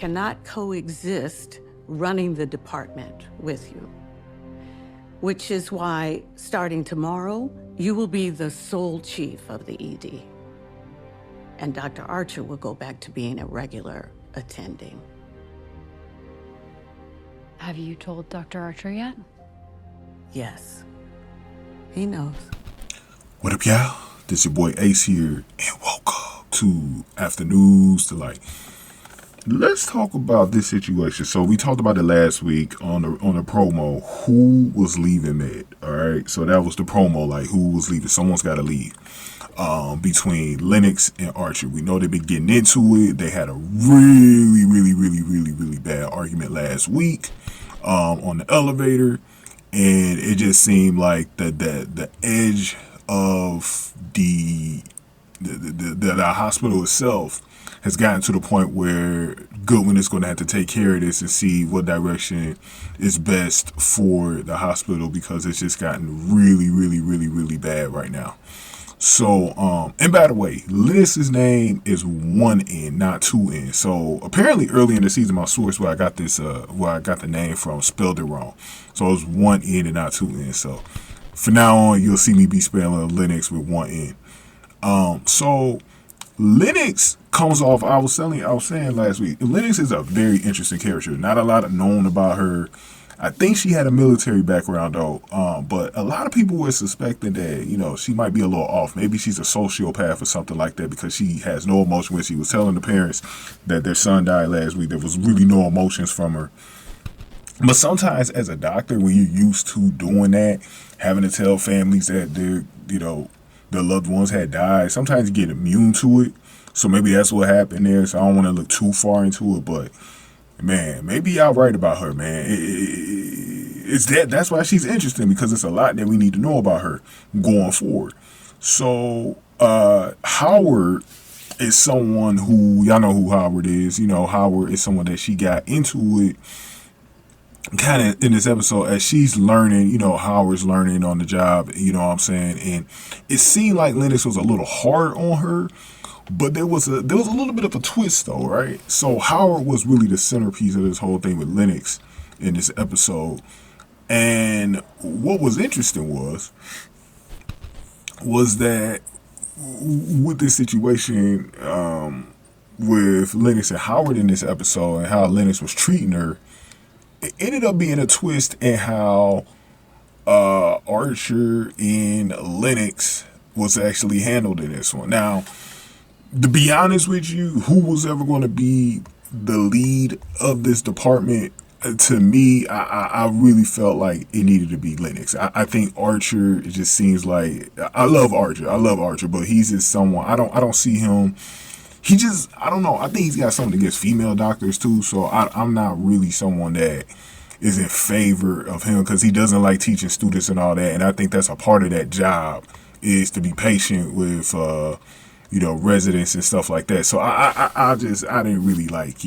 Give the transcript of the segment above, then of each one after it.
cannot coexist running the department with you. Which is why, starting tomorrow, you will be the sole chief of the ED. And Dr. Archer will go back to being a regular attending. Have you told Dr. Archer yet? Yes. He knows. What up, y'all? This your boy Ace here, and welcome to Afternoons to let's talk about this situation. So we talked about it last week on the promo. Who was leaving Med? All right, so that was the promo. Like, who was leaving? Someone's got to leave. Between Lennox and Archer, we know they've been getting into it. They had a really bad argument last week on the elevator, and it just seemed like the edge of the hospital itself has gotten to the point where Goodwin is going to have to take care of this and see what direction is best for the hospital, because it's just gotten really bad right now. So, and by the way, Lennox's name is 1N, not 2N. So apparently early in the season, my source where I got this, where I got the name from, spelled it wrong. So it was 1N and not 2N. So from now on, you'll see me be spelling Lennox with 1N. So Lennox comes off, I was saying last week, Lennox is a very interesting character. Not a lot known about her. I think she had a military background though, but a lot of people were suspecting that, you know, she might be a little off. Maybe she's a sociopath or something like that, because she has no emotion. When she was telling the parents that their son died last week, there was really no emotions from her. But sometimes as a doctor, when you're used to doing that, having to tell families that their loved ones had died, sometimes you get immune to it. So maybe that's what happened there. So I don't want to look too far into it, but man, maybe y'all right about her, man. That's why she's interesting, because it's a lot that we need to know about her going forward. So Howard is someone who, y'all know who Howard is. You know, Howard is someone that she got into it kind of in this episode as she's learning. You know, Howard's learning on the job, you know what I'm saying? And it seemed like Lennox was a little hard on her, but there was a little bit of a twist though, right? So Howard was really the centerpiece of this whole thing with Lennox in this episode. And what was interesting was that with this situation with Lennox and Howard in this episode, and how Lennox was treating her, it ended up being a twist in how Archer and Lennox was actually handled in this one. Now, to be honest with you, who was ever going to be the lead of this department? To me, I really felt like it needed to be Lennox. I think Archer, it just seems like, I love Archer, but he's just someone, I don't see him. I don't know. I think he's got something against female doctors too. So I'm not really someone that is in favor of him, because he doesn't like teaching students and all that. And I think that's a part of that job, is to be patient with, residents and stuff like that. So I didn't really like,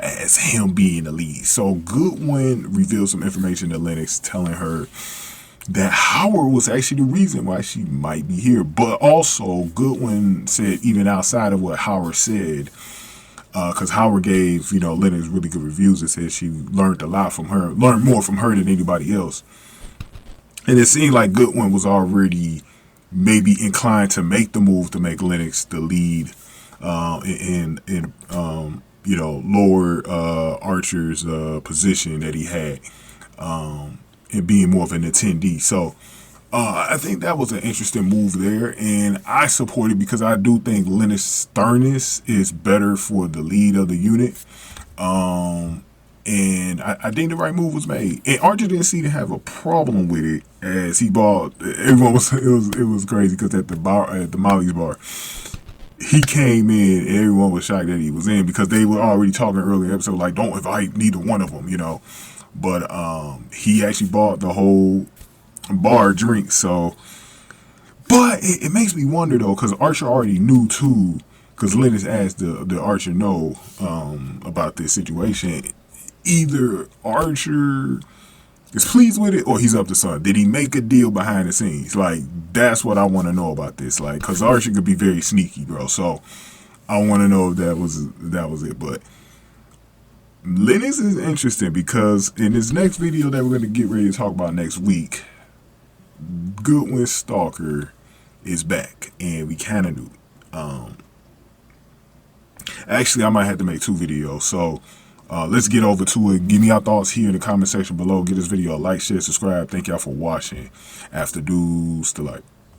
as him being the lead. So Goodwin revealed some information to Lennox, telling her that Howard was actually the reason why she might be here. But also Goodwin said, even outside of what Howard said, because Howard gave, Lennox really good reviews, and said she learned more from her than anybody else. And it seemed like Goodwin was already maybe inclined to make the move to make Lennox the lead, lower Archer's position that he had, and being more of an attendee. So I think that was an interesting move there, and I support it, because I do think Lennox's sternness is better for the lead of the unit. And I think the right move was made. And Archer didn't seem to have a problem with it, as he bought. Everyone it was crazy, because at the Molly's bar, he came in and everyone was shocked that he was in, because they were already talking earlier episode like, don't invite neither one of them, But he actually bought the whole bar drink. So, but it makes me wonder though, because Archer already knew too, because Lennox asked the Archer know about this situation. Either Archer is pleased with it, or he's up to something. Did he make a deal behind the scenes? Like, that's what I want to know about this. Like, because Archer could be very sneaky, bro. So I want to know if that was it. But Lennox is interesting because in this next video that we're going to get ready to talk about next week, Goodwin Stalker is back, and we kind of knew. Actually, I might have to make 2 videos, so let's get over to it. Give me your thoughts here in the comment section below. Give this video a like, share, subscribe. Thank y'all for watching. After dudes to like.